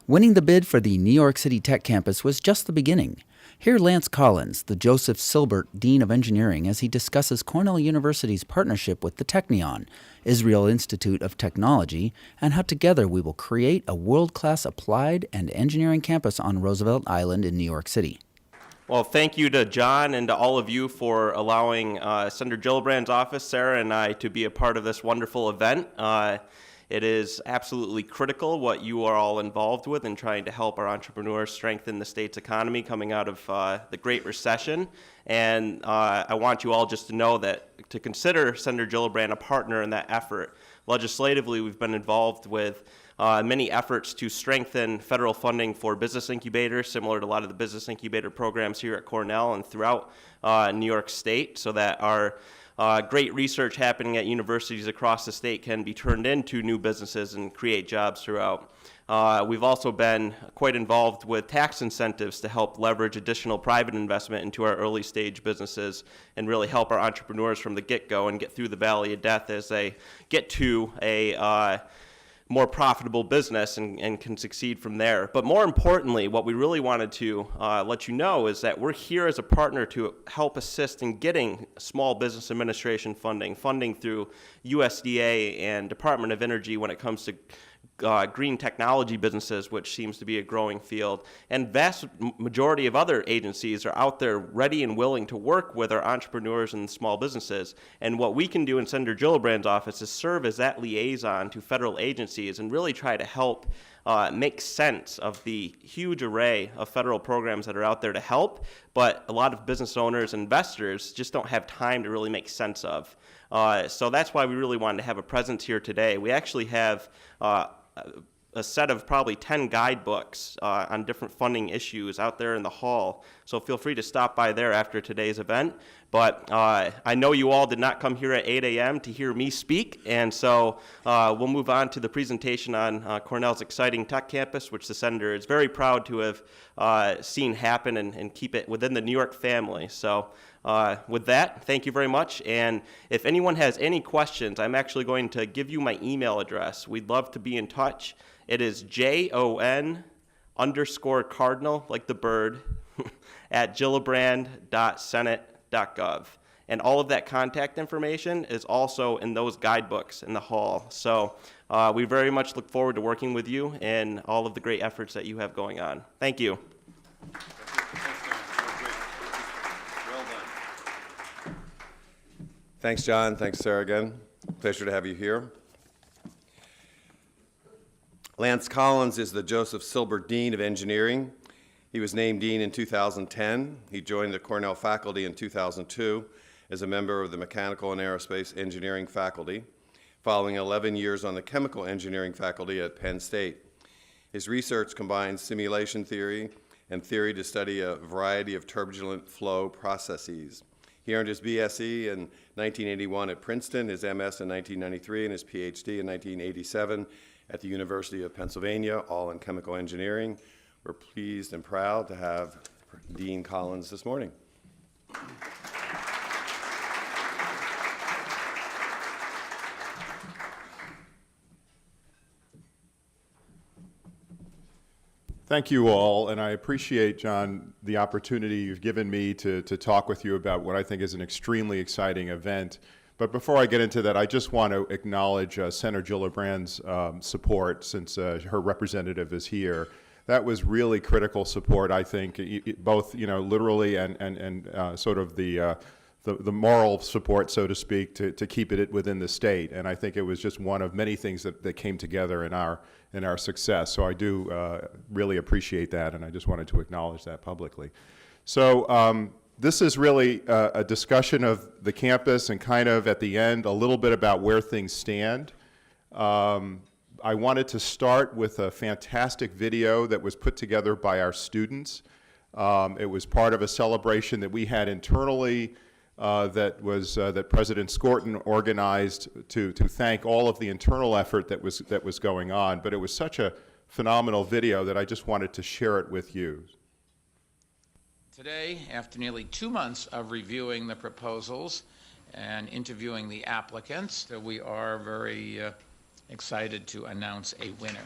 Winning the bid for the New York City Tech Campus was just the beginning. Hear Lance Collins, the Joseph Silber Dean of Engineering, as he discusses Cornell University's partnership with the Technion-Israel Institute of Technology and how together we will create a world-class applied and engineering campus on Roosevelt Island in New York City. Well, thank you to John and to all of you for allowing Senator Gillibrand's office, Sarah, and I to be a part of this wonderful event. It is absolutely critical what you are all involved with in trying to help our entrepreneurs strengthen the state's economy coming out of the Great Recession. And I want you all just to know that to consider Senator Gillibrand a partner in that effort. Legislatively, we've been involved with many efforts to strengthen federal funding for business incubators, similar to a lot of the business incubator programs here at Cornell and throughout New York State, so that our great research happening at universities across the state can be turned into new businesses and create jobs throughout. We've also been quite involved with tax incentives to help leverage additional private investment into our early stage businesses and really help our entrepreneurs from the get-go and get through the valley of death as they get to a more profitable business and can succeed from there. But more importantly, what we really wanted to let you know is that we're here as a partner to help assist in getting small business administration funding through USDA and Department of Energy when it comes to green technology businesses, which seems to be a growing field. And vast majority of other agencies are out there ready and willing to work with our entrepreneurs and small businesses. And what we can do in Senator Gillibrand's office is serve as that liaison to federal agencies and really try to help make sense of the huge array of federal programs that are out there to help, but a lot of business owners and investors just don't have time to really make sense of. So that's why we really wanted to have a presence here today. We actually have a set of probably 10 guidebooks on different funding issues out there in the hall. So feel free to stop by there after today's event. But I know you all did not come here at 8 a.m. to hear me speak, and so we'll move on to the presentation on Cornell's exciting tech campus, which the Senator is very proud to have seen happen and keep it within the New York family. So with that, thank you very much. And if anyone has any questions, I'm actually going to give you my email address. We'd love to be in touch. It is JON_Cardinal, like the bird, at gillibrand.senate.gov. And all of that contact information is also in those guidebooks in the hall. So we very much look forward to working with you and all of the great efforts that you have going on. Thank you. Thanks, John. Thanks, Sarah, again. Pleasure to have you here. Lance Collins is the Joseph Silber Dean of Engineering. He was named Dean in 2010. He joined the Cornell faculty in 2002 as a member of the Mechanical and Aerospace Engineering faculty, following 11 years on the Chemical Engineering faculty at Penn State. His research combines simulation theory and theory to study a variety of turbulent flow processes. He earned his BSc in 1981 at Princeton, his MS in 1993, and his PhD in 1987 at the University of Pennsylvania, all in chemical engineering. We're pleased and proud to have Dean Collins this morning. Thank you all, and I appreciate, John, the opportunity you've given me to talk with you about what I think is an extremely exciting event. But before I get into that, I just want to acknowledge Senator Gillibrand's support, since her representative is here. That was really critical support, I think, both literally and sort of the moral support, so to speak, to keep it within the state. And I think it was just one of many things that came together in our success. So I do really appreciate that, and I just wanted to acknowledge that publicly. So this is really a discussion of the campus and kind of at the end a little bit about where things stand. I wanted to start with a fantastic video that was put together by our students. It was part of a celebration that we had internally that President Skorton organized to thank all of the internal effort that was going on. But it was such a phenomenal video that I just wanted to share it with you. Today, after nearly 2 months of reviewing the proposals and interviewing the applicants. So we are very excited to announce a winner.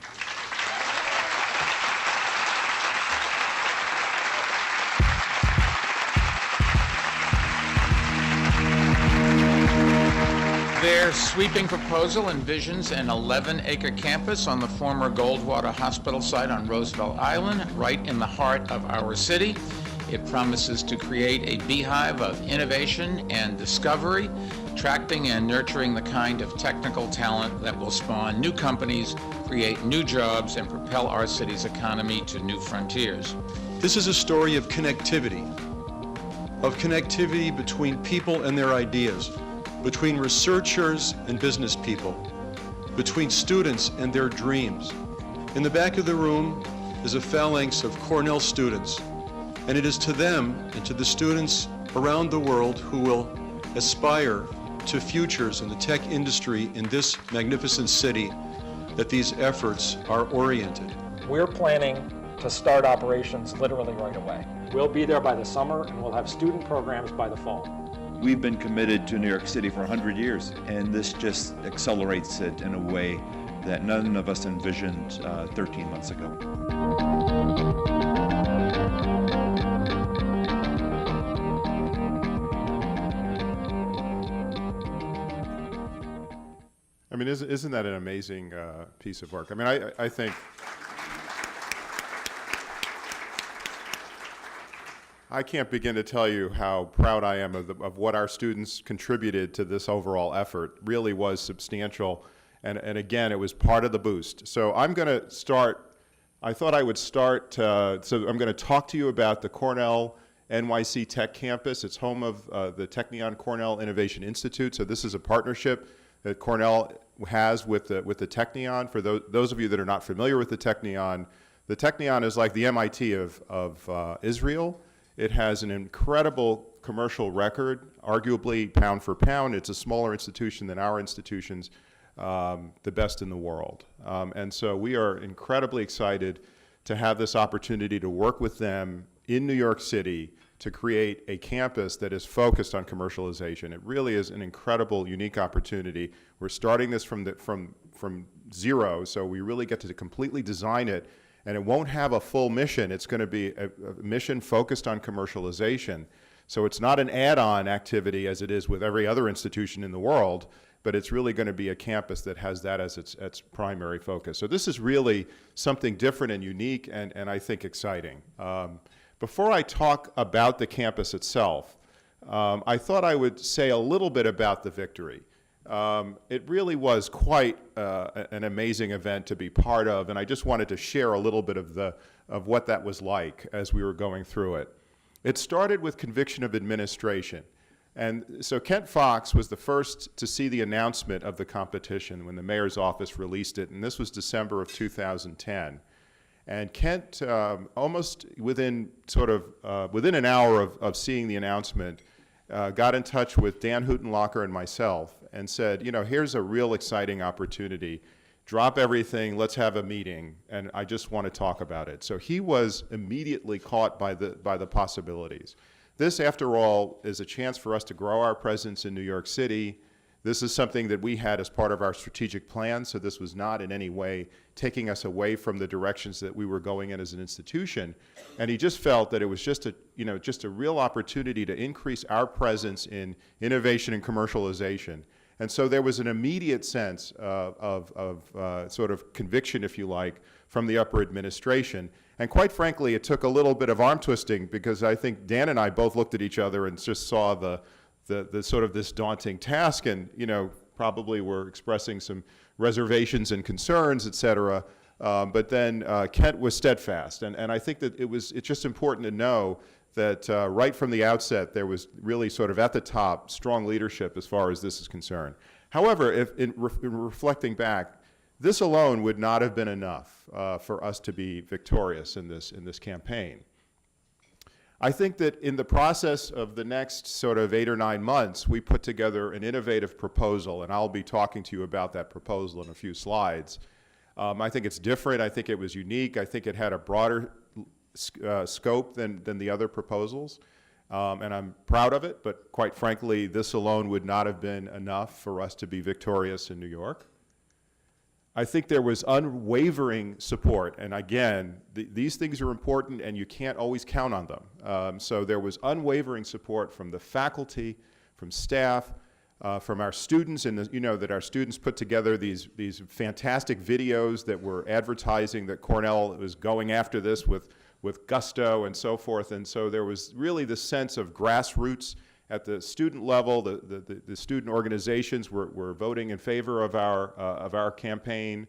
Their sweeping proposal envisions an 11-acre campus on the former Goldwater Hospital site on Roosevelt Island, right in the heart of our city. It promises to create a beehive of innovation and discovery, attracting and nurturing the kind of technical talent that will spawn new companies, create new jobs, and propel our city's economy to new frontiers. This is a story of connectivity between people and their ideas, between researchers and business people, between students and their dreams. In the back of the room is a phalanx of Cornell students, and it is to them and to the students around the world who will aspire to futures in the tech industry in this magnificent city that these efforts are oriented. We're planning to start operations literally right away. We'll be there by the summer, and we'll have student programs by the fall. We've been committed to New York City for 100 years, and this just accelerates it in a way that none of us envisioned 13 months ago. I mean, isn't that an amazing piece of work? I mean, I think I can't begin to tell you how proud I am of what our students contributed to this overall effort. Really was substantial, and again, it was part of the boost. So I'm going to start, I thought I would start, so I'm going to talk to you about the CornellNYC Tech Campus. It's home of the Technion-Cornell Innovation Institute, so this is a partnership that Cornell has with the Technion. For those of you that are not familiar with the Technion is like the MIT of Israel. It has an incredible commercial record, arguably pound for pound. It's a smaller institution than our institutions, the best in the world. And so we are incredibly excited to have this opportunity to work with them in New York City to create a campus that is focused on commercialization. It really is an incredible, unique opportunity. We're starting this from zero, so we really get to completely design it. And it won't have a full mission. It's going to be a mission focused on commercialization. So it's not an add-on activity as it is with every other institution in the world, but it's really going to be a campus that has that as its primary focus. So this is really something different and unique and I think exciting. Before I talk about the campus itself, I thought I would say a little bit about the victory. It really was quite an amazing event to be part of, and I just wanted to share a little bit of what that was like as we were going through it. It started with conviction of administration. And so Kent Fox was the first to see the announcement of the competition when the mayor's office released it, and this was December of 2010. And Kent, almost within an hour of seeing the announcement, got in touch with Dan Huttenlocher and myself and said, you know, here's a real exciting opportunity. Drop everything, let's have a meeting, and I just want to talk about it. So he was immediately caught by the possibilities. This, after all, is a chance for us to grow our presence in New York City. This is something that we had as part of our strategic plan, so this was not in any way taking us away from the directions that we were going in as an institution. And he just felt that it was just a real opportunity to increase our presence in innovation and commercialization. And so there was an immediate sense of sort of conviction, if you like, from the upper administration. And quite frankly, it took a little bit of arm twisting because I think Dan and I both looked at each other and just saw the sort of this daunting task, and probably were expressing some reservations and concerns, et cetera. But then Kent was steadfast, and I think that it's just important to know that right from the outset there was really sort of at the top strong leadership as far as this is concerned. However, in reflecting back, this alone would not have been enough for us to be victorious in this campaign. I think that in the process of the next sort of 8 or 9 months, we put together an innovative proposal, and I'll be talking to you about that proposal in a few slides. I think it's different. I think it was unique. I think it had a broader scope than the other proposals. And I'm proud of it, but quite frankly, this alone would not have been enough for us to be victorious in New York. I think there was unwavering support, and again, these things are important and you can't always count on them. So there was unwavering support from the faculty, from staff, from our students, and that our students put together these fantastic videos that were advertising that Cornell was going after this with gusto and so forth. And so there was really this sense of grassroots at the student level. The student organizations were voting in favor of our campaign.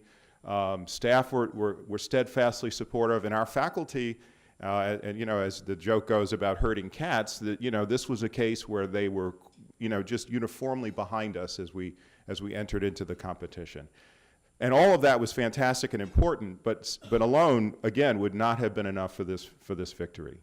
Staff were steadfastly supportive, and our faculty, and as the joke goes about herding cats, that this was a case where they were just uniformly behind us as we entered into the competition. And all of that was fantastic and important, but alone, again, would not have been enough for this victory.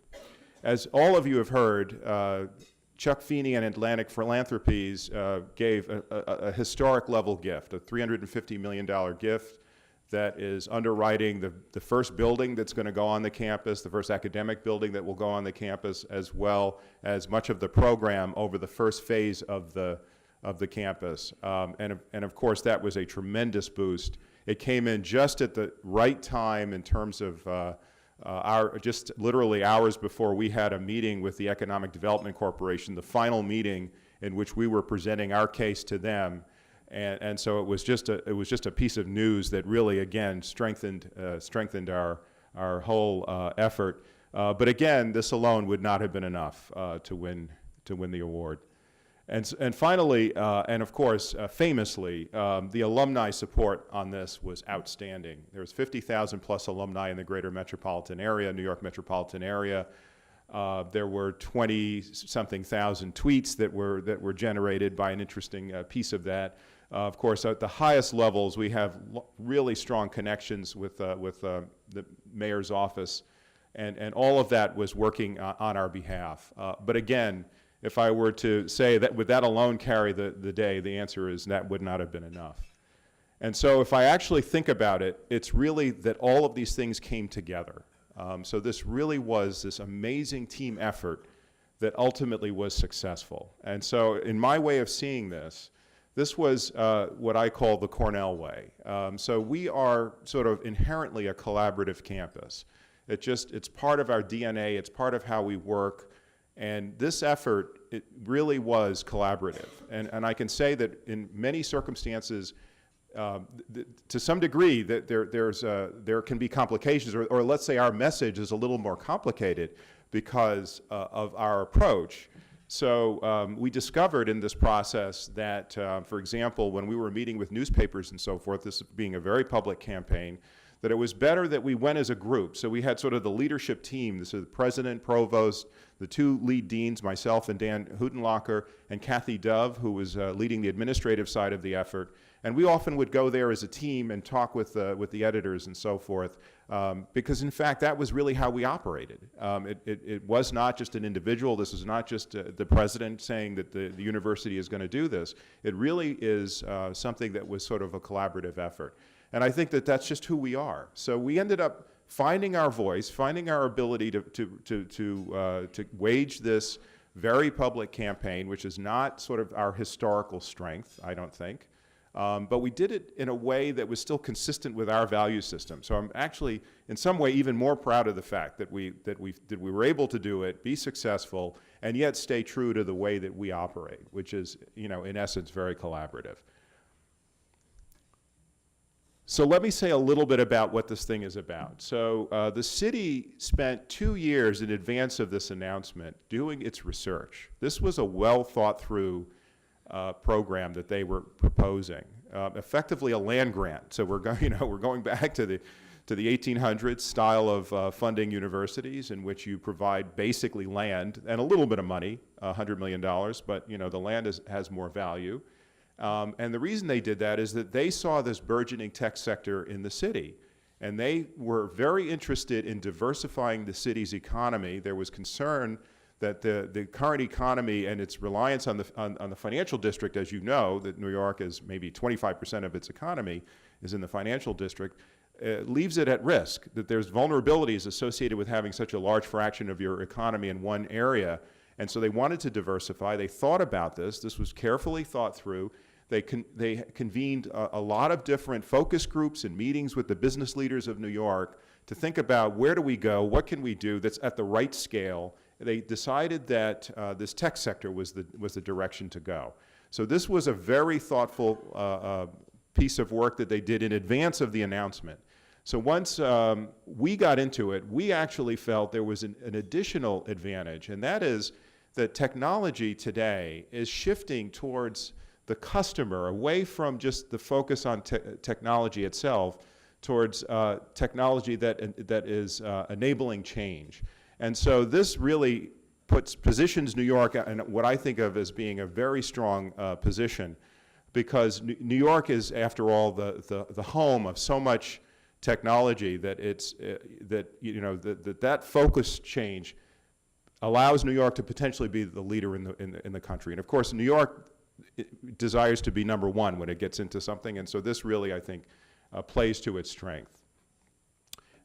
As all of you have heard, Chuck Feeney and Atlantic Philanthropies gave a historic level gift, a $350 million gift that is underwriting the first building that's going to go on the campus, the first academic building that will go on the campus, as well as much of the program over the first phase of the campus. And of course, that was a tremendous boost. It came in just at the right time in terms of just literally hours before we had a meeting with the Economic Development Corporation, the final meeting in which we were presenting our case to them. And so it was just a piece of news that really, again, strengthened our whole effort. But again, this alone would not have been enough to win the award. And finally, and of course, famously, the alumni support on this was outstanding. There was 50,000 plus alumni in the greater metropolitan area, New York metropolitan area. There were 20-something thousand tweets that were generated by an interesting piece of that. Of course, at the highest levels, we have really strong connections with the mayor's office, and all of that was working on our behalf. But again, if I were to say that would that alone carry the day, the answer is that would not have been enough. And so if I actually think about it, it's really that all of these things came together. So this really was this amazing team effort that ultimately was successful. And so in my way of seeing this, this was what I call the Cornell Way. So we are sort of inherently a collaborative campus. It's part of our DNA, it's part of how we work, and this effort, it really was collaborative. And I can say that in many circumstances, to some degree, that there can be complications, or let's say our message is a little more complicated because of our approach. So we discovered in this process that, for example, when we were meeting with newspapers and so forth, this being a very public campaign, that it was better that we went as a group. So we had sort of the leadership team, this is the president, provost, the two lead deans, myself and Dan Hudenlocker, and Kathy Dove, who was leading the administrative side of the effort. And we often would go there as a team and talk with the editors and so forth, because in fact, that was really how we operated. It was not just an individual. This was not just the president saying that the university is going to do this. It really is something that was sort of a collaborative effort. And I think that that's just who we are. So we ended up finding our voice, finding our ability to wage this very public campaign, which is not sort of our historical strength, I don't think. But we did it in a way that was still consistent with our value system. So I'm actually, in some way, even more proud of the fact that we were able to do it, be successful, and yet stay true to the way that we operate, which is, in essence, very collaborative. So let me say a little bit about what this thing is about. So the city spent 2 years in advance of this announcement doing its research. This was a well thought through program that they were proposing, effectively a land grant. So we're going back to the 1800s style of funding universities, in which you provide basically land and a little bit of money, $100 million, but the land has more value. And the reason they did that is that they saw this burgeoning tech sector in the city, and they were very interested in diversifying the city's economy. There was concern that the current economy and its reliance on the financial district, as you know, that New York is maybe 25% of its economy is in the financial district, leaves it at risk, that there's vulnerabilities associated with having such a large fraction of your economy in one area. And so they wanted to diversify. They thought about this. This was carefully thought through. They convened a lot of different focus groups and meetings with the business leaders of New York to think about where do we go, what can we do that's at the right scale. They decided that this tech sector was the direction to go. So this was a very thoughtful piece of work that they did in advance of the announcement. So once we got into it, we actually felt there was an additional advantage, and that is that technology today is shifting towards the customer, away from just the focus on technology itself, towards technology that is enabling change. And so this really positions New York in what I think of as being a very strong position, because New York is, after all, the home of so much technology that that focus change allows New York to potentially be the leader in the country. And of course, New York desires to be number one when it gets into something, and so this really, I think, plays to its strength.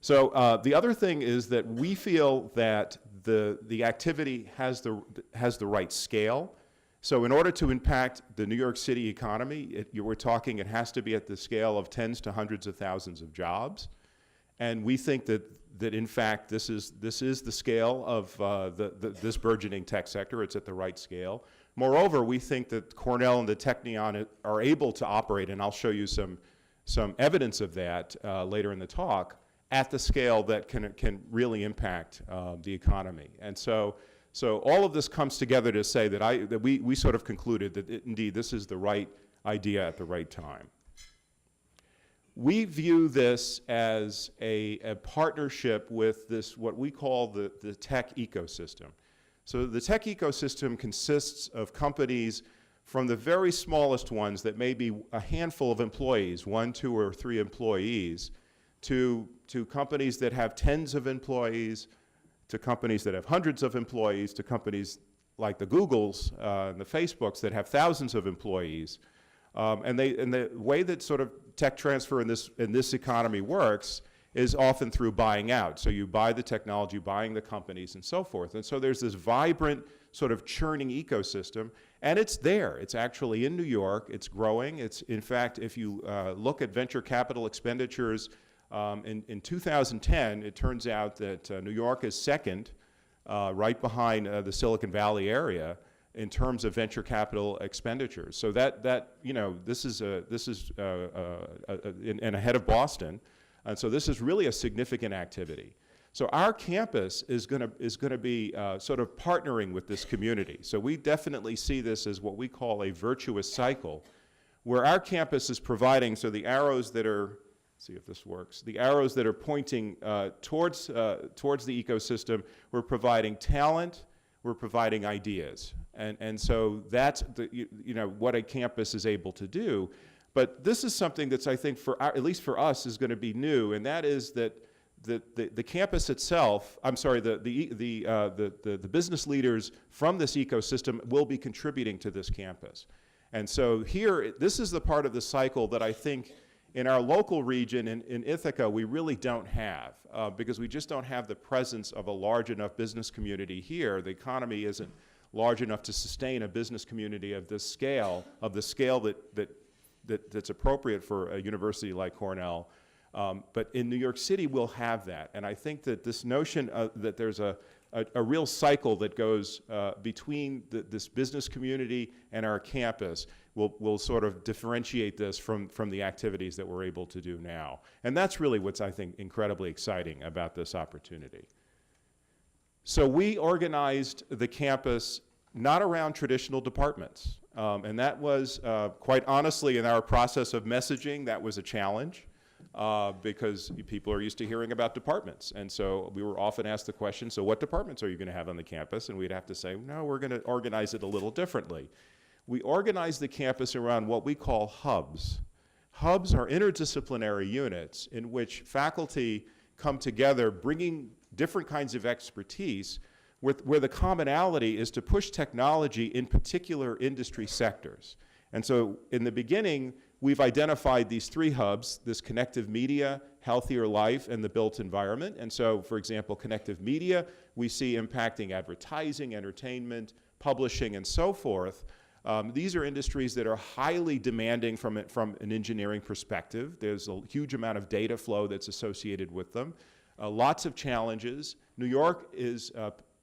So the other thing is that we feel that the activity has the right scale. So in order to impact the New York City economy, we're talking it has to be at the scale of tens to hundreds of thousands of jobs. And we think that in fact this is the scale of this burgeoning tech sector. It's at the right scale. Moreover, we think that Cornell and the Technion are able to operate, and I'll show you some evidence of that later in the talk, at the scale that can really impact the economy. And so all of this comes together to say that we sort of concluded that indeed this is the right idea at the right time. We view this as a partnership with this, what we call the tech ecosystem. So the tech ecosystem consists of companies from the very smallest ones that may be a handful of employees, 1, 2, or 3 employees, to companies that have tens of employees, to companies that have hundreds of employees, to companies like the Googles and the Facebooks that have thousands of employees. And the way that sort of tech transfer in this economy works is often through buying out. So you buy the technology, buying the companies, and so forth. And so there's this vibrant sort of churning ecosystem, and it's there. It's actually in New York. It's growing. It's, in fact, if you look at venture capital expenditures in 2010, it turns out that New York is second, right behind the Silicon Valley area, in terms of venture capital expenditures. So this is and ahead of Boston. And so this is really a significant activity. So our campus is going to be sort of partnering with this community. So we definitely see this as what we call a virtuous cycle, where our campus is providing, so the arrows that are, let's see if this works, the arrows that are pointing towards the ecosystem, we're providing talent, we're providing ideas. And so that's what a campus is able to do. But this is something that's, I think, at least for us, is going to be new, and that is that the campus itself, I'm sorry, the business leaders from this ecosystem will be contributing to this campus. And so here, this is the part of the cycle that I think in our local region, in Ithaca, we really don't have, because we just don't have the presence of a large enough business community here. The economy isn't large enough to sustain a business community of this scale, of the scale that's appropriate for a university like Cornell. But in New York City, we'll have that. And I think that this notion that there's a real cycle that goes between this business community and our campus will sort of differentiate this from the activities that we're able to do now. And that's really what's, I think, incredibly exciting about this opportunity. So we organized the campus not around traditional departments. And that was, quite honestly, in our process of messaging, that was a challenge. Because people are used to hearing about departments. And so we were often asked the question, so what departments are you going to have on the campus? And we'd have to say, no, we're going to organize it a little differently. We organized the campus around what we call hubs. Hubs are interdisciplinary units in which faculty come together bringing different kinds of expertise where the commonality is to push technology in particular industry sectors. And so in the beginning, we've identified these 3 hubs, this connective media, healthier life, and the built environment. And so, for example, connective media, we see impacting advertising, entertainment, publishing, and so forth. These are industries that are highly demanding from an engineering perspective. There's a huge amount of data flow that's associated with them. Lots of challenges. New York is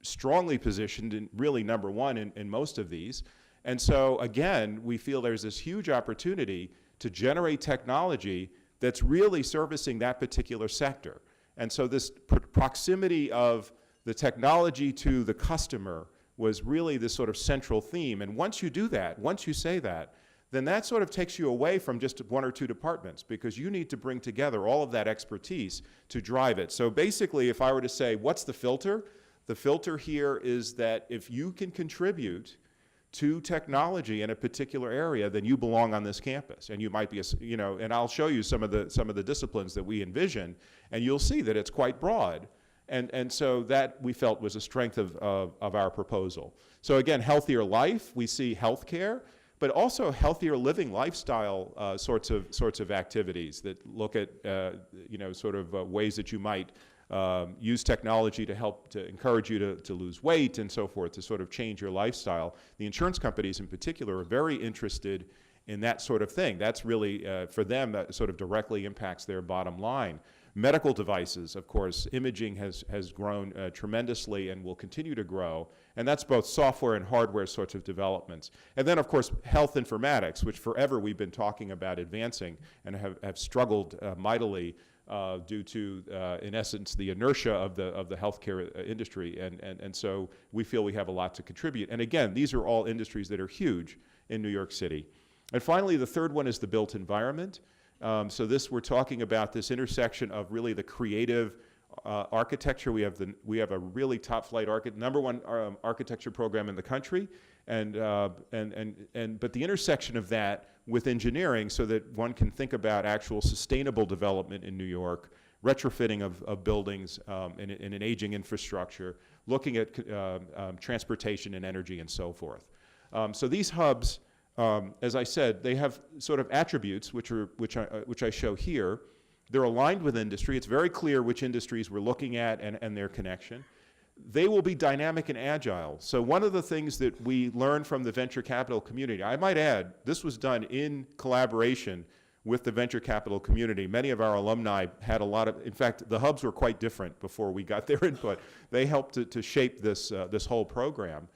strongly positioned in really number one in most of these. And so, again, we feel there's this huge opportunity to generate technology that's really servicing that particular sector. And so this proximity of the technology to the customer was really this sort of central theme. And once you do that, once you say that, then that sort of takes you away from just one or two departments, because you need to bring together all of that expertise to drive it. So basically, if I were to say, what's the filter? The filter here is that if you can contribute to technology in a particular area, then you belong on this campus. And you might be, and I'll show you some of the disciplines that we envision, and you'll see that it's quite broad. And so that we felt was a strength of our proposal. So again, healthier life, we see healthcare, but also healthier living lifestyle sorts of activities that look at ways that you might use technology to help to encourage you to lose weight and so forth, to sort of change your lifestyle. The insurance companies in particular are very interested in that sort of thing. That's really, for them, that sort of directly impacts their bottom line. Medical devices, of course, imaging has grown tremendously and will continue to grow, and that's both software and hardware sorts of developments. And then, of course, health informatics, which forever we've been talking about advancing and have struggled mightily due to, in essence, the inertia of the healthcare industry. And so we feel we have a lot to contribute. And again, these are all industries that are huge in New York City. And finally, the third one is the built environment. So we're talking about this intersection of really the creative architecture. We have a really top flight number one architecture program in the country, but the intersection of that with engineering, so that one can think about actual sustainable development in New York, retrofitting of buildings in an aging infrastructure, looking at transportation and energy and so forth. So these hubs, as I said, they have sort of attributes which I show here. They're aligned with industry. It's very clear which industries we're looking at and their connection. They will be dynamic and agile. So one of the things that we learned from the venture capital community, I might add, this was done in collaboration with the venture capital community. Many of our alumni had in fact, the hubs were quite different before we got their input. They helped to shape this whole program.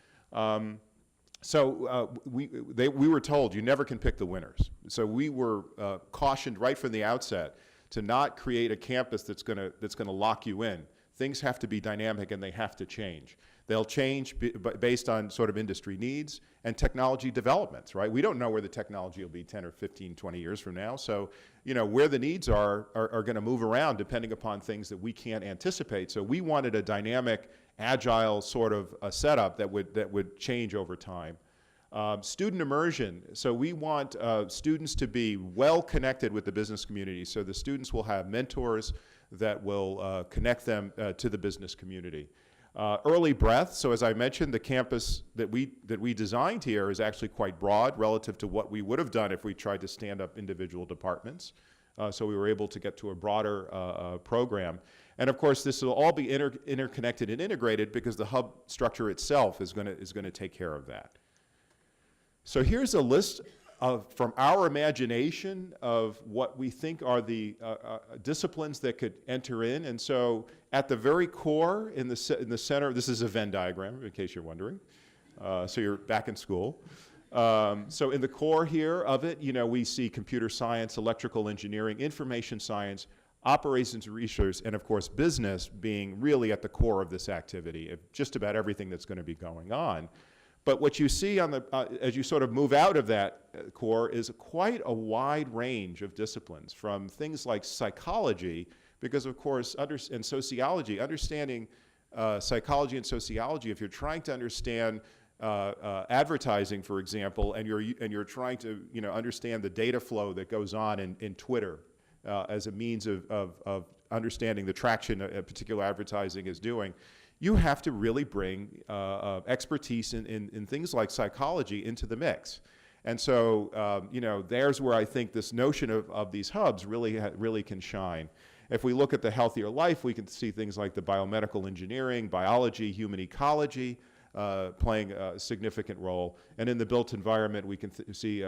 So we were told you never can pick the winners. So we were cautioned right from the outset to not create a campus that's going to lock you in. Things have to be dynamic and they have to change. They'll change based on sort of industry needs and technology developments, right? We don't know where the technology will be 10 or 15, 20 years from now. So, where the needs are going to move around depending upon things that we can't anticipate. So we wanted a dynamic, agile sort of a setup that would change over time. Student immersion. So we want students to be well connected with the business community. So the students will have mentors that will connect them to the business community. Early breath. So as I mentioned, the campus that we designed here is actually quite broad relative to what we would have done if we tried to stand up individual departments. So we were able to get to a broader program. And of course, this will all be interconnected and integrated because the hub structure itself is going to take care of that. So here's a list from our imagination of what we think are the disciplines that could enter in. And so at the very core, in the center, this is a Venn diagram, in case you're wondering. So you're back in school. So in the core here of it, we see computer science, electrical engineering, information science, operations research, and of course business being really at the core of this activity, of just about everything that's going to be going on. But what you see on as you sort of move out of that core is quite a wide range of disciplines, from things like psychology, because of course, and sociology, understanding psychology and sociology, if you're trying to understand advertising, for example, and you're trying to understand the data flow that goes on in Twitter as a means of understanding the traction a particular advertising is doing, you have to really bring expertise in things like psychology into the mix. And so, there's where I think this notion of these hubs really can shine. If we look at the healthier life, we can see things like the biomedical engineering, biology, human ecology, playing a significant role. And in the built environment, we can see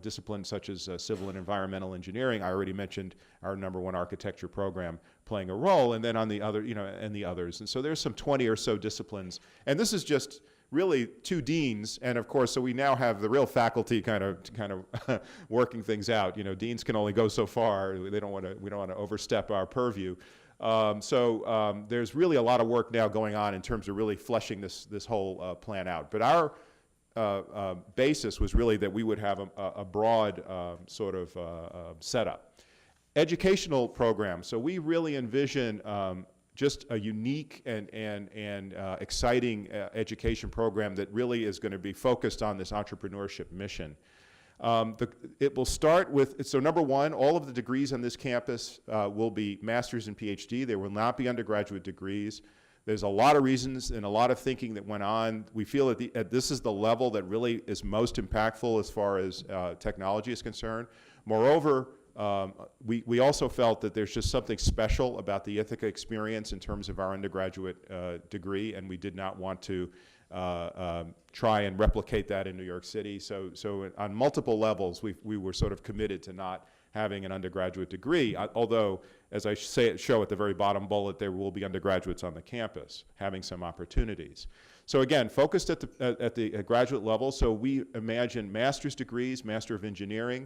disciplines such as civil and environmental engineering. I already mentioned our #1 architecture program playing a role, and then on the other, and the others. And so there's some 20 or so disciplines. And this is just really 2 deans, and of course, so we now have the real faculty kind of working things out. Deans can only go so far. We don't want to overstep our purview. There's really a lot of work now going on in terms of really fleshing this whole plan out. But our basis was really that we would have a broad setup. Educational programs. So we really envision just a unique and exciting education program that really is going to be focused on this entrepreneurship mission. It will start with, so #1, all of the degrees on this campus will be master's and PhD. There will not be undergraduate degrees. There's a lot of reasons and a lot of thinking that went on. We feel that this is the level that really is most impactful as far as technology is concerned. Moreover, we also felt that there's just something special about the Ithaca experience in terms of our undergraduate degree, and we did not want to try and replicate that in New York City. So on multiple levels, we were sort of committed to not having an undergraduate degree, although, as I show at the very bottom bullet, there will be undergraduates on the campus having some opportunities. So again, focused at the graduate level, so we imagine master's degrees, Master of Engineering,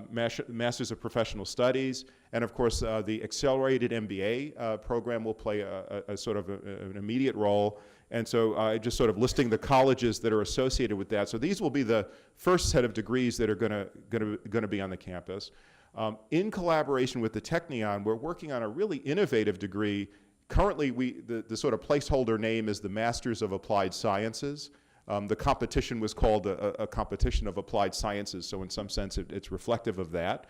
Masters of Professional Studies, and of course the accelerated MBA program will play a sort of an immediate role. And so just sort of listing the colleges that are associated with that. So these will be the first set of degrees that are going to be on the campus. In collaboration with the Technion, we're working on a really innovative degree. Currently, the sort of placeholder name is the Masters of Applied Sciences. The competition was called a competition of applied sciences, so in some sense it's reflective of that.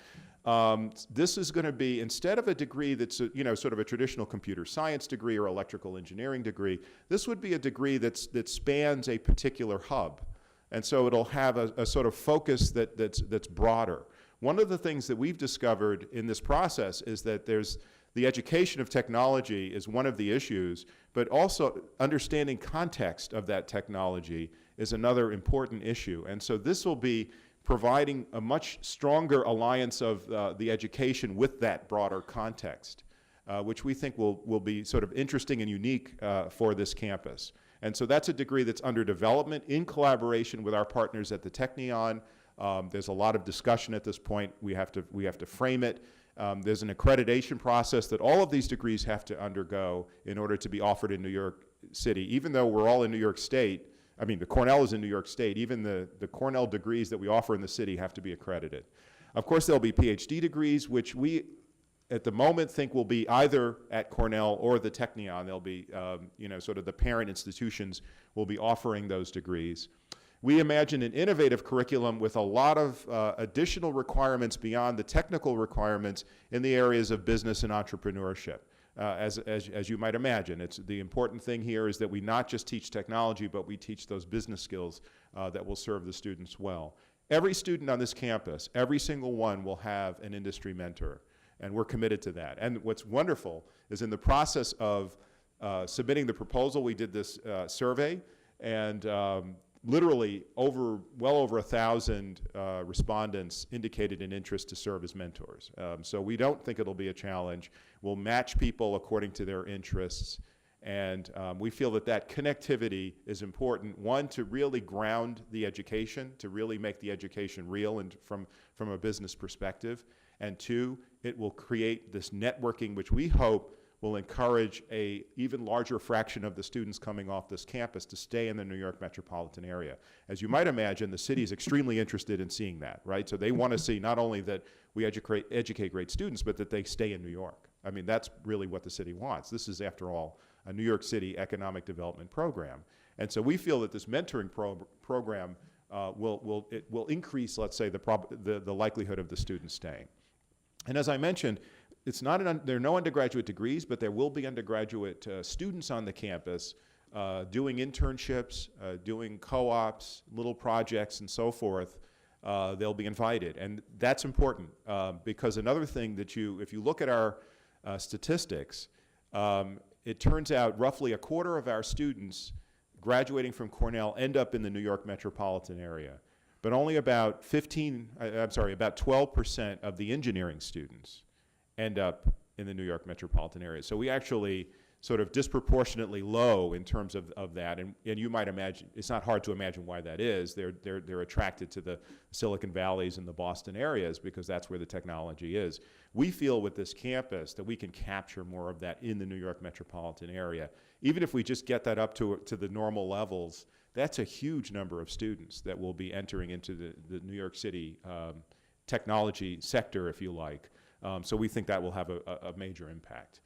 This is going to be, instead of a degree that's sort of a traditional computer science degree or electrical engineering degree, this would be a degree that spans a particular hub. And so it'll have a sort of focus that's broader. One of the things that we've discovered in this process is that the education of technology is one of the issues, but also understanding context of that technology is another important issue. And so this will be providing a much stronger alliance of the education with that broader context, which we think will be sort of interesting and unique for this campus. And so that's a degree that's under development in collaboration with our partners at the Technion. There's a lot of discussion at this point. We have to frame it. There's an accreditation process that all of these degrees have to undergo in order to be offered in New York City. Even though we're all in New York State, I mean, the Cornell is in New York State, even the Cornell degrees that we offer in the city have to be accredited. Of course, there'll be PhD degrees, which we, at the moment, think will be either at Cornell or the Technion. They'll be, sort of the parent institutions will be offering those degrees. We imagine an innovative curriculum with a lot of additional requirements beyond the technical requirements in the areas of business and entrepreneurship. As you might imagine, the important thing here is that we not just teach technology, but we teach those business skills that will serve the students well. Every student on this campus, every single one, will have an industry mentor, and we're committed to that. And what's wonderful is in the process of submitting the proposal, we did this survey, and literally well over 1,000 respondents indicated an interest to serve as mentors. So we don't think it'll be a challenge. We'll match people according to their interests, and we feel that connectivity is important, one, to really ground the education, to really make the education real and from a business perspective, and two, it will create this networking which we hope will encourage an even larger fraction of the students coming off this campus to stay in the New York metropolitan area. As you might imagine, the city is extremely interested in seeing that, right? So they want to see not only that we educate great students, but that they stay in New York. I mean, that's really what the city wants. This is, after all, a New York City economic development program. And so we feel that this mentoring program will increase, let's say, the likelihood of the students staying. And as I mentioned, there are no undergraduate degrees, but there will be undergraduate students on the campus doing internships, doing co-ops, little projects, and so forth. They'll be invited, and that's important because another thing that if you look at our statistics, it turns out roughly a quarter of our students graduating from Cornell end up in the New York metropolitan area, but only about 12% of the engineering students end up in the New York metropolitan area. So we actually sort of disproportionately low in terms of that, and you might imagine, it's not hard to imagine why that is. They're attracted to the Silicon Valleys and the Boston areas because that's where the technology is. We feel with this campus that we can capture more of that in the New York metropolitan area. Even if we just get that up to the normal levels, that's a huge number of students that will be entering into the New York City technology sector, if you like. So we think that will have a major impact.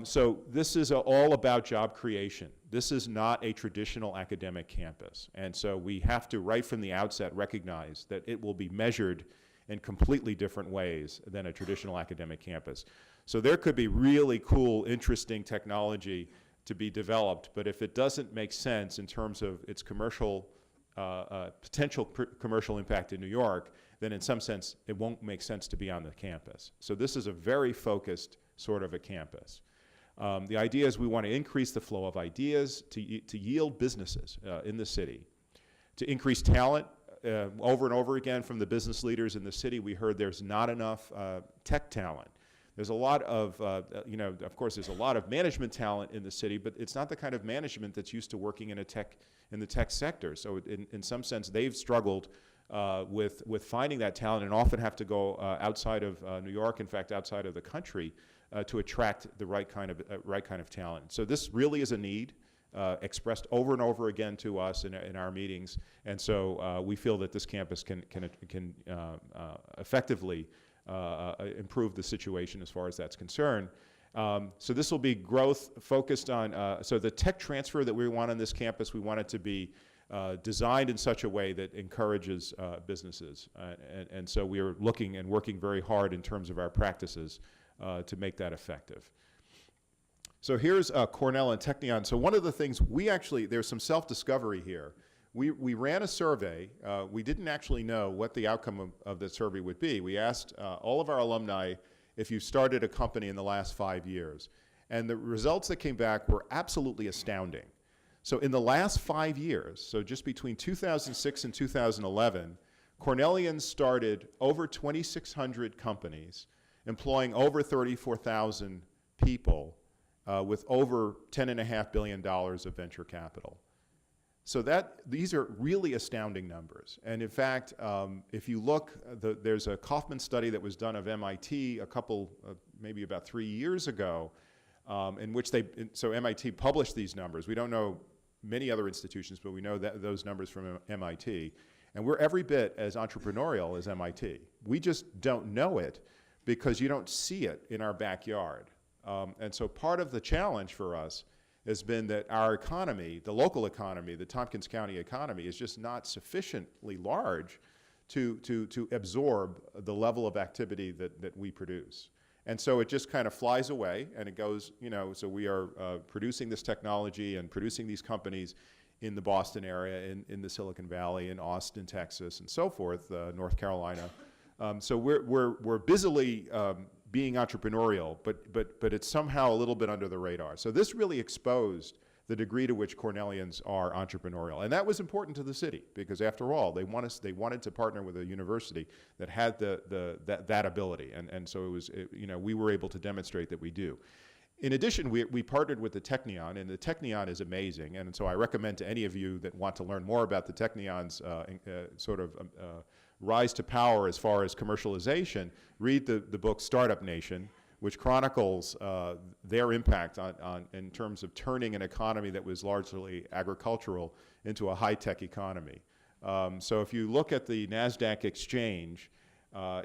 So this is all about job creation. This is not a traditional academic campus. And so we have to, right from the outset, recognize that it will be measured in completely different ways than a traditional academic campus. So there could be really cool, interesting technology to be developed, but if it doesn't make sense in terms of its commercial, potential commercial impact in New York, then in some sense it won't make sense to be on the campus. So this is a very focused sort of a campus. The idea is we want to increase the flow of ideas to yield businesses in the city, to increase talent. Over and over again from the business leaders in the city, we heard there's not enough tech talent. There's a lot of, of course, there's a lot of management talent in the city, but it's not the kind of management that's used to working in the tech sector. So in some sense, they've struggled with finding that talent and often have to go outside of New York, in fact, outside of the country, to attract the right kind of talent. So this really is a need expressed over and over again to us in our meetings, and so we feel that this campus can effectively improve the situation as far as that's concerned. So this will be growth focused on, so the tech transfer that we want on this campus, we want it to be designed in such a way that encourages businesses. And so we are looking and working very hard in terms of our practices to make that effective. So here's Cornell and Technion. So one of the things there's some self-discovery here. We ran a survey. We didn't actually know what the outcome of the survey would be. We asked all of our alumni if you started a company in the last 5 years. And the results that came back were absolutely astounding. So in the last 5 years, so just between 2006 and 2011, Cornellians started over 2,600 companies, employing over 34,000 people, with over $10.5 billion of venture capital. So these are really astounding numbers. And in fact, if you look, there's a Kaufman study that was done of MIT maybe about 3 years ago, in which so MIT published these numbers. We don't know many other institutions, but we know those numbers from MIT. And we're every bit as entrepreneurial as MIT. We just don't know it because you don't see it in our backyard. And so part of the challenge for us has been that our economy, the local economy, the Tompkins County economy, is just not sufficiently large to absorb the level of activity that we produce. And so it just kind of flies away, and it goes, so we are producing this technology and producing these companies in the Boston area, in the Silicon Valley, in Austin, Texas, and so forth, North Carolina. So we're busily being entrepreneurial, but it's somehow a little bit under the radar. So this really exposed the degree to which Cornellians are entrepreneurial. And that was important to the city because after all, they wanted to partner with a university that had that ability. And so we were able to demonstrate that we do. In addition, we partnered with the Technion, and the Technion is amazing. And so I recommend to any of you that want to learn more about the Technion's rise to power as far as commercialization, read the book Startup Nation, which chronicles their impact in terms of turning an economy that was largely agricultural into a high-tech economy. So if you look at the NASDAQ exchange,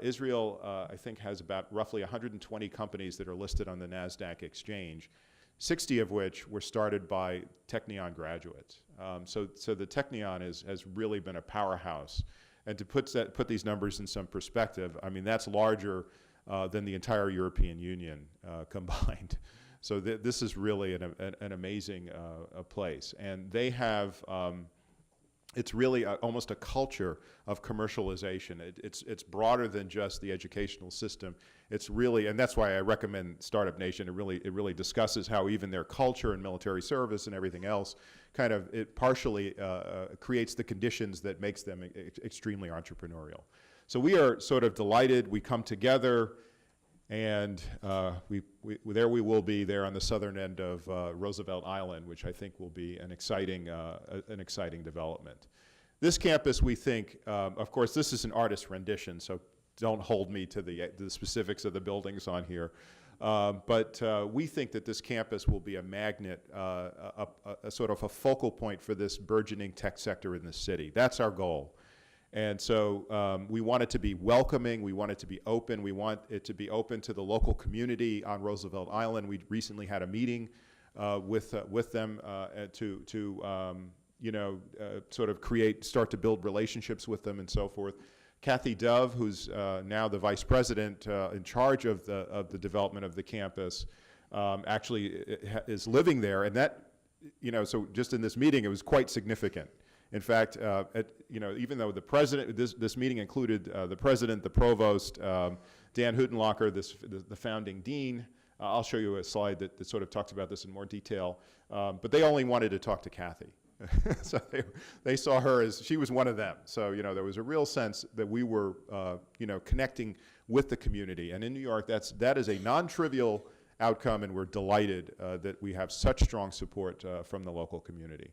Israel, I think, has about roughly 120 companies that are listed on the NASDAQ exchange, 60 of which were started by Technion graduates. So the Technion has really been a powerhouse. And to put these numbers in some perspective, I mean, that's larger than the entire European Union combined. So this is really an amazing place. And they have it's really almost a culture of commercialization. It's broader than just the educational system. It's really, and that's why I recommend Startup Nation. It really discusses how even their culture and military service and everything else it partially creates the conditions that makes them extremely entrepreneurial. So we are sort of delighted. We come together, and there we will be there on the southern end of Roosevelt Island, which I think will be an exciting development. This campus, we think, of course, this is an artist's rendition, so don't hold me to the specifics of the buildings on here. But we think that this campus will be a magnet, a sort of a focal point for this burgeoning tech sector in the city. That's our goal. And so we want it to be welcoming, we want it to be open, we want it to be open to the local community on Roosevelt Island. We recently had a meeting with them to sort of start to build relationships with them and so forth. Kathy Dove, who's now the vice president in charge of the development of the campus, actually is living there, and that, so just in this meeting, it was quite significant. In fact, even though the president, this meeting included the president, the provost, Dan Huttenlocher, the founding dean. I'll show you a slide that sort of talks about this in more detail. But they only wanted to talk to Kathy. So they saw her as, she was one of them. So, there was a real sense that we were, connecting with the community. And in New York, that is a non-trivial outcome, and we're delighted that we have such strong support from the local community.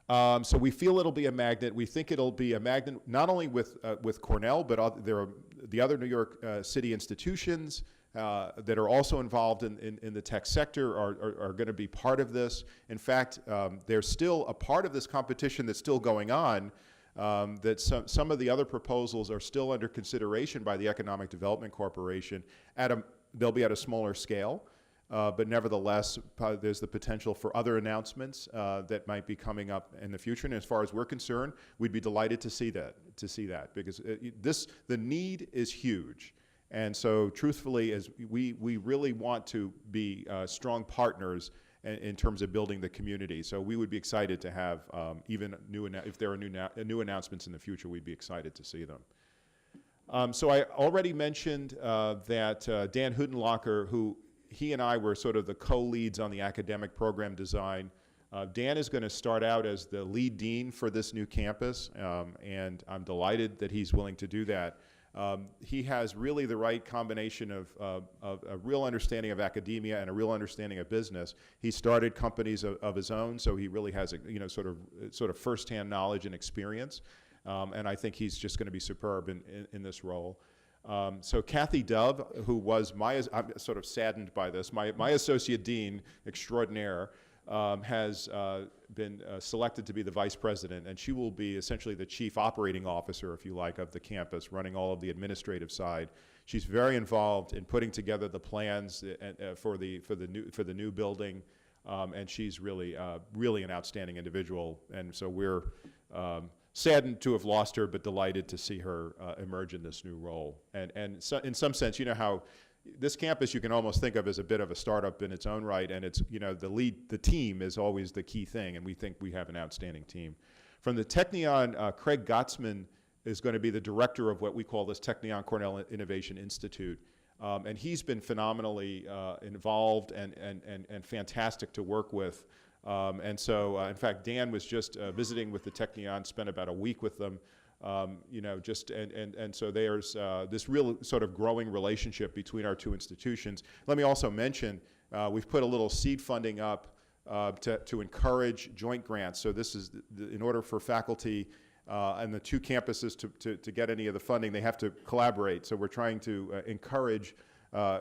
So we feel it'll be a magnet. We think it'll be a magnet not only with Cornell, but there are the other New York City institutions that are also involved in the tech sector are going to be part of this. In fact, there's still a part of this competition that's still going on, that some of the other proposals are still under consideration by the Economic Development Corporation. They'll be at a smaller scale. But nevertheless, there's the potential for other announcements that might be coming up in the future. And as far as we're concerned, we'd be delighted to see that, because the need is huge. And so, truthfully, as we really want to be strong partners in terms of building the community. So we would be excited to have even if there are new announcements in the future, we'd be excited to see them. So I already mentioned that Dan Huttenlocher, he and I were sort of the co-leads on the academic program design. Dan is going to start out as the lead dean for this new campus, and I'm delighted that he's willing to do that. He has really the right combination of a real understanding of academia and a real understanding of business. He started companies of his own, so he really has sort of firsthand knowledge and experience, and I think he's just going to be superb in this role. So Kathy Dove, who was I'm sort of saddened by this, my associate dean extraordinaire, has been selected to be the vice president, and she will be essentially the chief operating officer, if you like, of the campus, running all of the administrative side. She's very involved in putting together the plans for the new building, and she's really an outstanding individual, and so we're saddened to have lost her, but delighted to see her emerge in this new role. And so in some sense, how this campus you can almost think of as a bit of a startup in its own right, and it's the team is always the key thing, and we think we have an outstanding team. From the Technion, Craig Gottsman is going to be the director of what we call this Technion Cornell Innovation Institute, and he's been phenomenally involved and fantastic to work with. And so, in fact, Dan was just visiting with the Technion, spent about a week with them, and so there's this real sort of growing relationship between our two institutions. Let me also mention, we've put a little seed funding up to encourage joint grants. So this is, in order for faculty and the two campuses to get any of the funding, they have to collaborate. So we're trying to encourage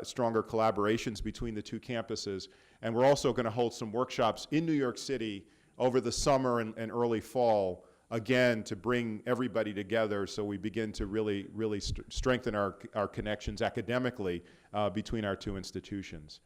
stronger collaborations between the two campuses. And we're also going to hold some workshops in New York City over the summer and early fall, again, to bring everybody together so we begin to really strengthen our connections academically between our two institutions.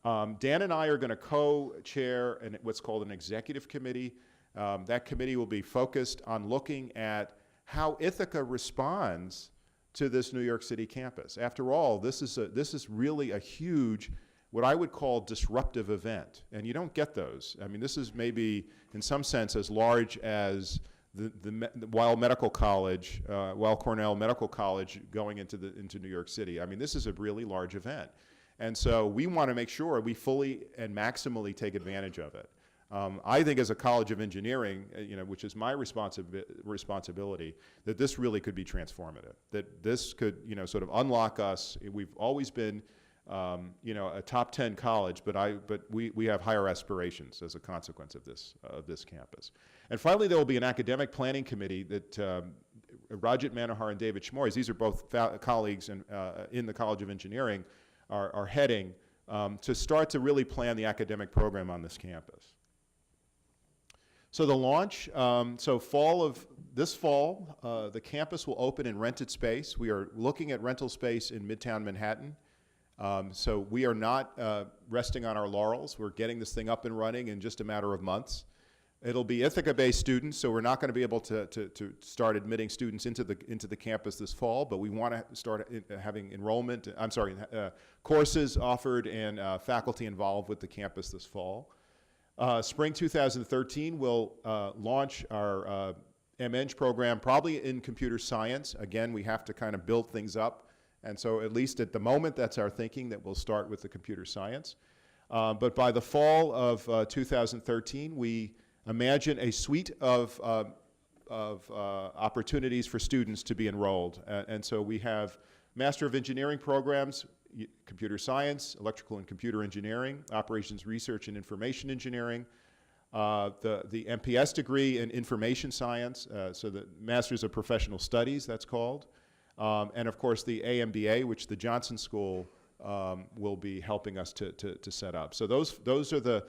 Dan and I are going to co-chair what's called an executive committee. That committee will be focused on looking at how Ithaca responds to this New York City campus. After all, this is really a huge what I would call disruptive event. And you don't get those. I mean, this is maybe, in some sense, as large as Weill Medical College, Weill Cornell Medical College going into New York City. I mean, this is a really large event. And so we want to make sure we fully and maximally take advantage of it. I think as a College of Engineering, which is my responsibility, that this really could be transformative, that this could, sort of unlock us. We've always been, a top 10 college, but we have higher aspirations as a consequence of this campus. And finally, there will be an academic planning committee that Rajat Manohar and David Schmoyes, these are both colleagues in the College of Engineering, are heading to start to really plan the academic program on this campus. So the launch, this fall, the campus will open in rented space. We are looking at rental space in Midtown Manhattan. So we are not resting on our laurels. We're getting this thing up and running in just a matter of months. It'll be Ithaca-based students, so we're not going to be able to start admitting students into the campus this fall, but we want to start having courses offered and faculty involved with the campus this fall. Spring 2013, we'll launch our MEng program, probably in computer science. Again, we have to kind of build things up, and so at least at the moment, that's our thinking, that we'll start with the computer science. But by the fall of 2013, we imagine a suite of opportunities for students to be enrolled. And so we have Master of Engineering programs, computer science, electrical and computer engineering, operations research and information engineering, the MPS degree in information science, so the Masters of Professional Studies, that's called, and of course the AMBA, which the Johnson School will be helping us to set up. So those are the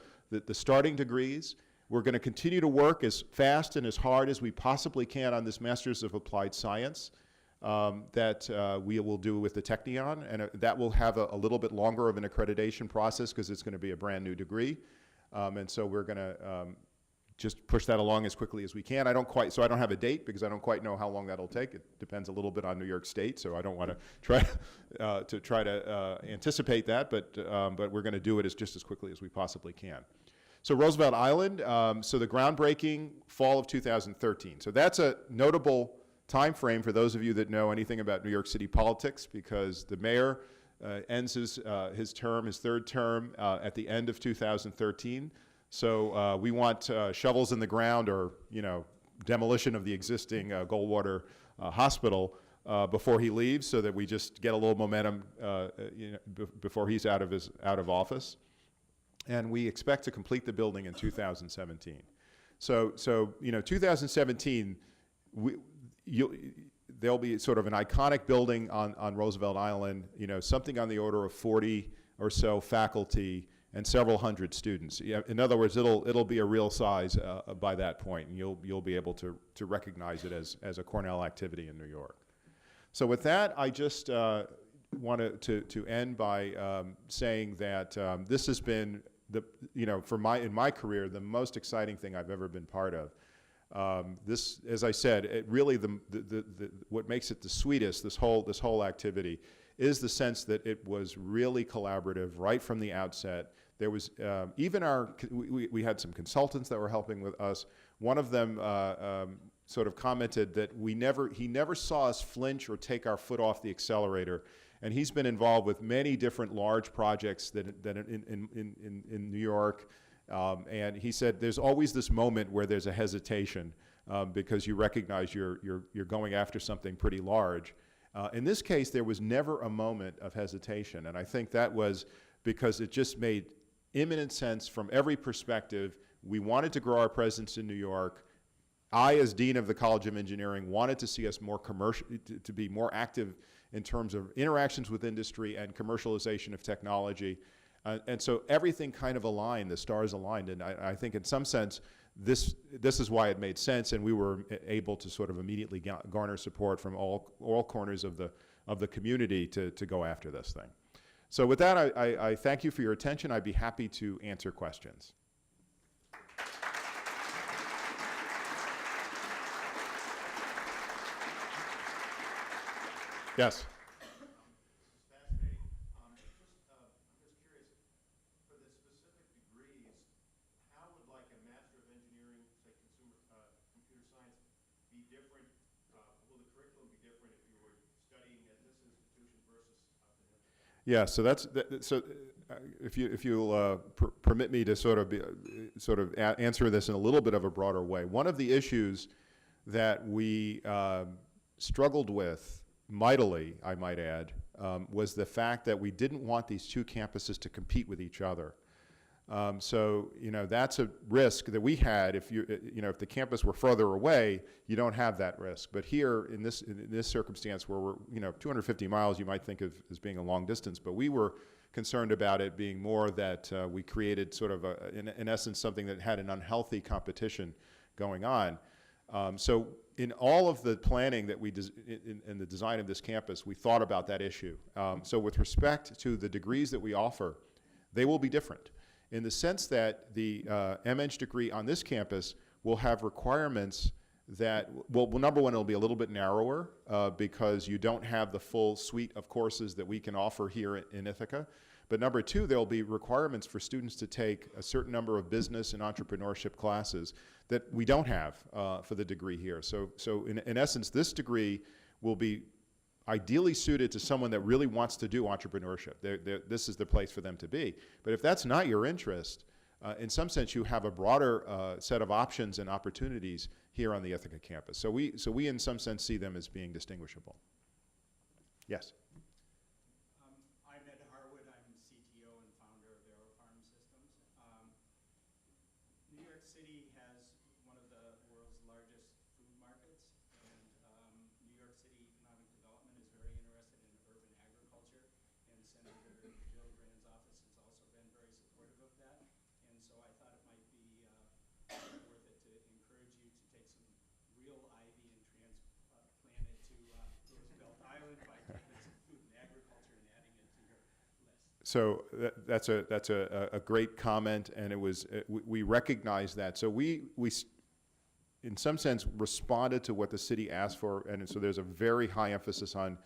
starting degrees. We're going to continue to work as fast and as hard as we possibly can on this Masters of Applied Science that we will do with the Technion, and that will have a little bit longer of an accreditation process because it's going to be a brand new degree. And so we're going to just push that along as quickly as we can. I don't have a date because I don't quite know how long that'll take. It depends a little bit on New York State, so I don't want to try to anticipate that, but we're going to do it just as quickly as we possibly can. So Roosevelt Island, so the groundbreaking fall of 2013. So that's a notable time frame for those of you that know anything about New York City politics, because the mayor ends his third term at the end of 2013. So we want shovels in the ground or demolition of the existing Goldwater Hospital before he leaves, so that we just get a little momentum before he's out of office. And we expect to complete the building in 2017. So 2017, there'll be sort of an iconic building on Roosevelt Island, something on the order of 40 or so faculty and several hundred students. In other words, it'll be a real size by that point, and you'll be able to recognize it as a Cornell activity in New York. So with that, I just wanted to end by saying that this has been in my career, the most exciting thing I've ever been part of. This, as I said, it really what makes it the sweetest, this whole activity, is the sense that it was really collaborative right from the outset. There was we had some consultants that were helping with us. One of them sort of commented that he never saw us flinch or take our foot off the accelerator. And he's been involved with many different large projects that in New York. And he said there's always this moment where there's a hesitation because you recognize you're going after something pretty large. In this case, there was never a moment of hesitation. And I think that was because it just made imminent sense from every perspective. We wanted to grow our presence in New York. I, as Dean of the College of Engineering, wanted to see us more commercial, to be more active in terms of interactions with industry and commercialization of technology. And so everything kind of aligned, the stars aligned, and I think in some sense, this is why it made sense, and we were able to sort of immediately garner support from all corners of the community to go after this thing. So with that, I thank you for your attention. I'd be happy to answer questions. Yes. Fascinating. I'm just curious. Yeah, so if you'll permit me to answer this in a little bit of a broader way. One of the issues that we struggled with mightily, I might add, was the fact that we didn't want these two campuses to compete with each other. So that's a risk that we had. If if the campus were further away, you don't have that risk. But here in this circumstance where we're 250 miles, you might think of as being a long distance, but we were concerned about it being more that we created sort of in essence something that had an unhealthy competition going on. So in all of the planning that we in the design of this campus, we thought about that issue. So with respect to the degrees that we offer, they will be different, in the sense that the MEng degree on this campus will have requirements that, well, number one, it'll be a little bit narrower because you don't have the full suite of courses that we can offer here in Ithaca. But number two, there'll be requirements for students to take a certain number of business and entrepreneurship classes that we don't have for the degree here. So in essence, this degree will be ideally suited to someone that really wants to do entrepreneurship. This is the place for them to be. But if that's not your interest, in some sense you have a broader set of options and opportunities here on the Ithaca campus. So we in some sense see them as being distinguishable. Yes? I'm Ed Harwood. I'm CTO and founder of AeroFarm Systems. New York City has one of the world's largest food markets, and New York City Economic Development is very interested in urban agriculture, and Senator Gillibrand's office has also been very supportive of that. And so I thought it might be worth it to encourage you to take some real ivy and transplant it to Roosevelt Island by taking some food and agriculture and adding it to your list. So that's a great comment, and it was we recognize that. So we in some sense responded to what the city asked for, and so there's a very high emphasis on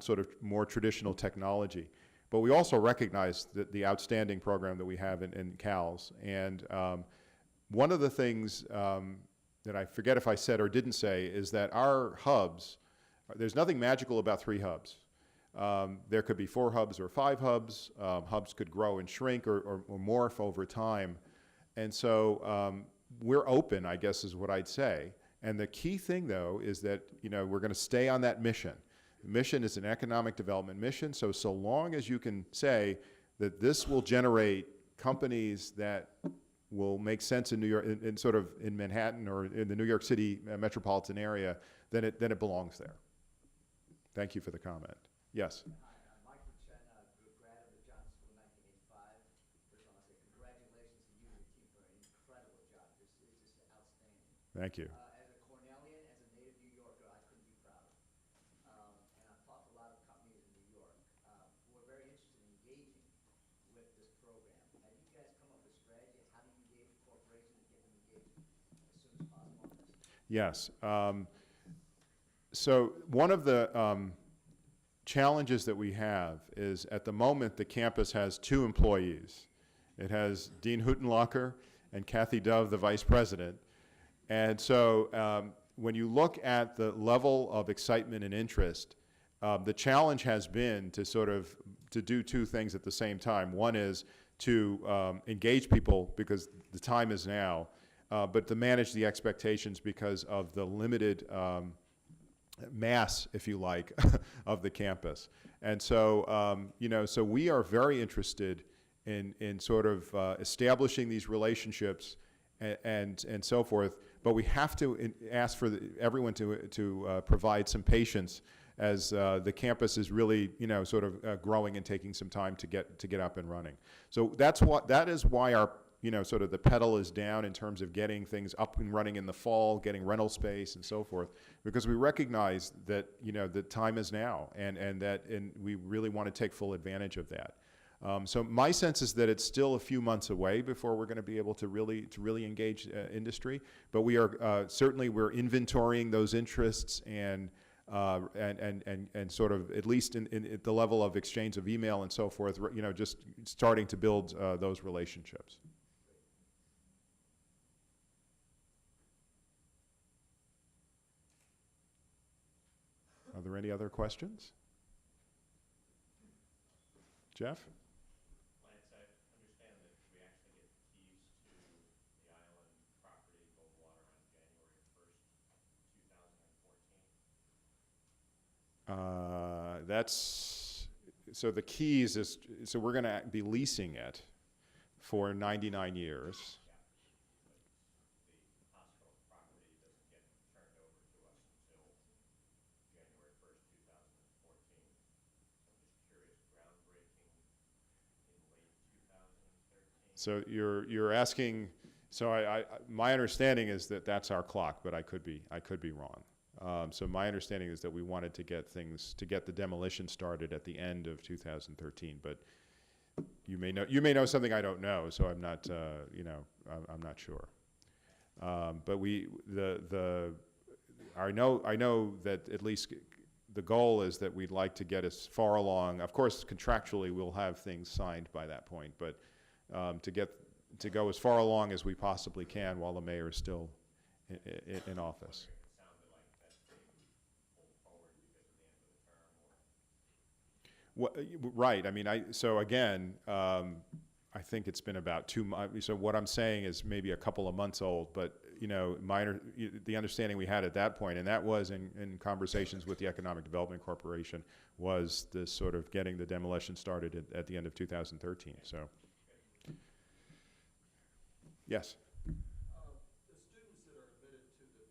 sort of more traditional technology. But we also recognize the outstanding program that we have in CALS. And one of the things that I forget if I said or didn't say is that our hubs, there's nothing magical about 3 hubs. There could be 4 hubs or 5 hubs. Hubs could grow and shrink or morph over time. And so we're open, I guess is what I'd say. And the key thing, though, is that we're going to stay on that mission. The mission is an economic development mission, so long as you can say that this will generate companies that will make sense in New York, in Manhattan or in the New York City metropolitan area, then it belongs there. Thank you for the comment. Yes? Hi, I'm Michael Chen, grad of the Johnson School in 1985. First of all, I want to say congratulations to you and your team for an incredible job. This is just outstanding. Thank you. As a Cornellian, as a native New Yorker, I couldn't be prouder. And I've talked to a lot of companies in New York who are very interested in engaging with this program. Have you guys come up with a strategy? How do you engage corporations and get them engaged as soon as possible on this? Yes. So one of the challenges that we have is at the moment the campus has 2 employees. It has Dean Huttenlocher and Kathy Dove, the vice president. And so when you look at the level of excitement and interest, the challenge has been to do 2 things at the same time. One is to engage people because the time is now, but to manage the expectations because of the limited mass, if you like, of the campus. And so, so we are very interested in sort of establishing these relationships and so forth, but we have to ask for everyone to provide some patience as the campus is really, sort of growing and taking some time to get up and running. So that is why our sort of the pedal is down in terms of getting things up and running in the fall, getting rental space and so forth, because we recognize that, the time is now and we really want to take full advantage of that. So my sense is that it's still a few months away before we're going to be able to really engage industry, but we are certainly we're inventorying those interests and sort of at least at the level of exchange of email and so forth, just starting to build those relationships. Are there any other questions? Jeff? Lance, I understand that we actually get the keys to the island property, Goldwater, on January 1st, 2014. So the keys is, so we're going to be leasing it for 99 years. Yeah, but the hospital property doesn't get turned over to us until January 1st, 2014. So I'm just curious, groundbreaking in late 2013? So you're asking, so my understanding is that that's our clock, but I could be wrong. So my understanding is that we wanted to get the demolition started at the end of 2013, but you may know something I don't know, so I'm not, I'm not sure. But I know that at least the goal is that we'd like to get as far along. Of course, contractually, we'll have things signed by that point, but to go as far along as we possibly can while the mayor is still in office. Right. I mean, so again, I think it's been about 2 months. So what I'm saying is maybe a couple of months old, but the understanding we had at that point, and that was in conversations with the Economic Development Corporation, was this sort of getting the demolition started at the end of 2013. So, yes. The students that are admitted to the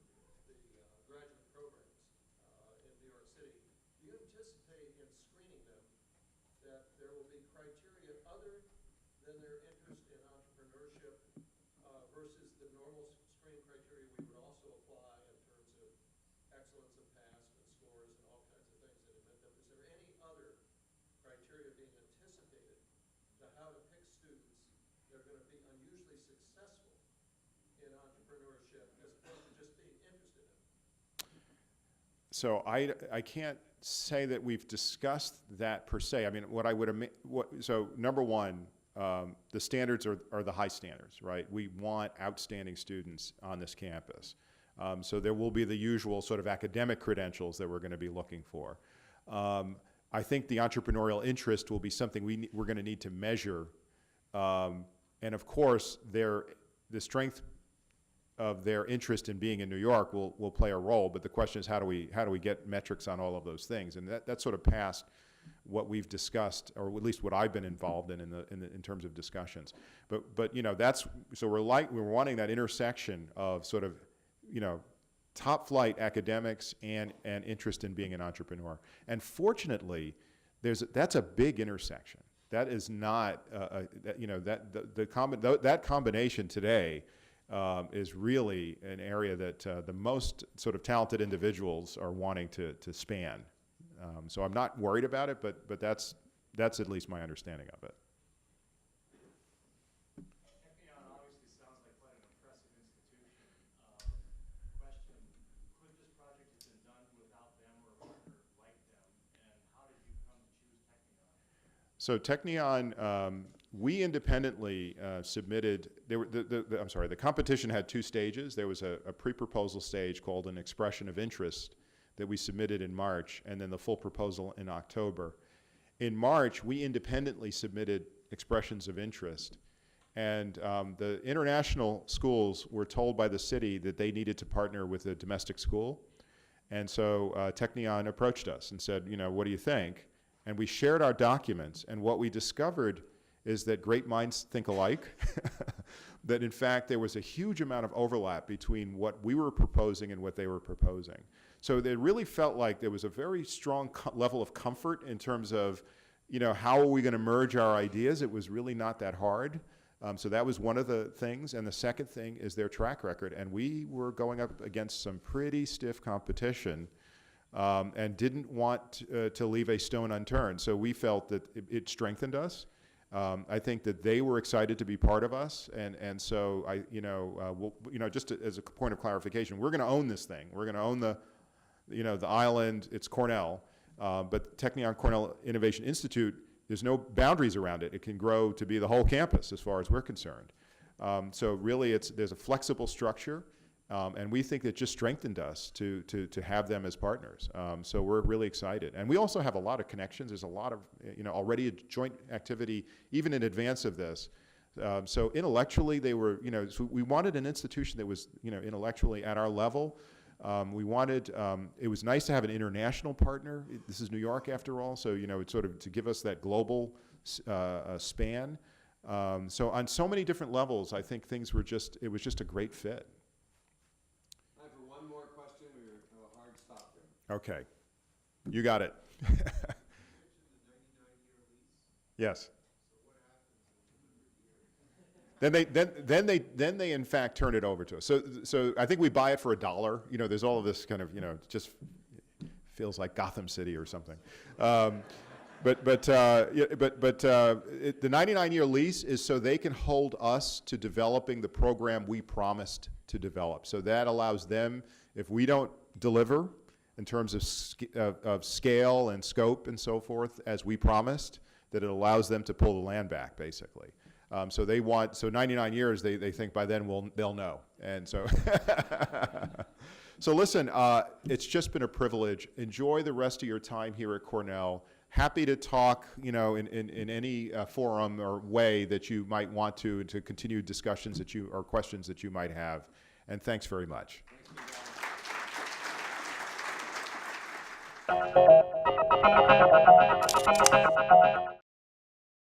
graduate programs in New York City, do you anticipate in screening them that there will be criteria other than their interest in entrepreneurship versus the normal screening criteria we would also apply in terms of excellence of past and scores and all kinds of things that admit them? Is there any other criteria being anticipated to how to pick students that are going to be unusually successful in entrepreneurship as opposed to just being interested in it? So I can't say that we've discussed that per se. I mean, so number one, the standards are the high standards, right? We want outstanding students on this campus. So there will be the usual sort of academic credentials that we're going to be looking for. I think the entrepreneurial interest will be something we're going to need to measure. And of course, the strength of their interest in being in New York will play a role, but the question is how do we get metrics on all of those things? And that's sort of past what we've discussed, or at least what I've been involved in terms of discussions. But so we're wanting that intersection of sort of top flight academics and interest in being an entrepreneur. And fortunately, that's a big intersection. That is not that combination today is really an area that the most sort of talented individuals are wanting to span. So I'm not worried about it, but that's at least my understanding of it. Technion obviously sounds like quite an impressive institution. Question, could this project have been done without them or a partner like them, and how did you come to choose Technion? So Technion, we independently submitted. The competition had 2 stages. There was a pre-proposal stage called an expression of interest that we submitted in March, and then the full proposal in October. In March, we independently submitted expressions of interest, and the international schools were told by the city that they needed to partner with a domestic school, and so Technion approached us and said, what do you think? And we shared our documents, and what we discovered is that great minds think alike, that in fact there was a huge amount of overlap between what we were proposing and what they were proposing. So it really felt like there was a very strong level of comfort in terms of, how are we going to merge our ideas? It was really not that hard. So that was one of the things. And the second thing is their track record. And we were going up against some pretty stiff competition and didn't want to leave a stone unturned. So we felt that it strengthened us. I think that they were excited to be part of us, and so just as a point of clarification, we're going to own this thing. We're going to own the island. It's Cornell, but Technion Cornell Innovation Institute. There's no boundaries around it. It can grow to be the whole campus, as far as we're concerned. So really, there's a flexible structure. And we think it just strengthened us to have them as partners. So we're really excited. And we also have a lot of connections. There's a lot of, already a joint activity, even in advance of this. So intellectually, they were, so we wanted an institution that was, intellectually at our level. We wanted, it was nice to have an international partner. This is New York after all, so, it's sort of to give us that global span. So on so many different levels, I think it was just a great fit. Time for one more question. We have a hard stop there. Okay, you got it. Yes. Then they in fact turn it over to us. So I think we buy it for $1. There's all of this kind of just feels like Gotham City or something. But the 99-year lease is so they can hold us to developing the program we promised to develop. So that allows them, if we don't deliver in terms of scale and scope and so forth as we promised, that it allows them to pull the land back basically. So 99 years, they think by then they'll know. And so, so listen, it's just been a privilege. Enjoy the rest of your time here at Cornell. Happy to talk, in any forum or way that you might want to continue discussions or questions that you might have. And thanks very much.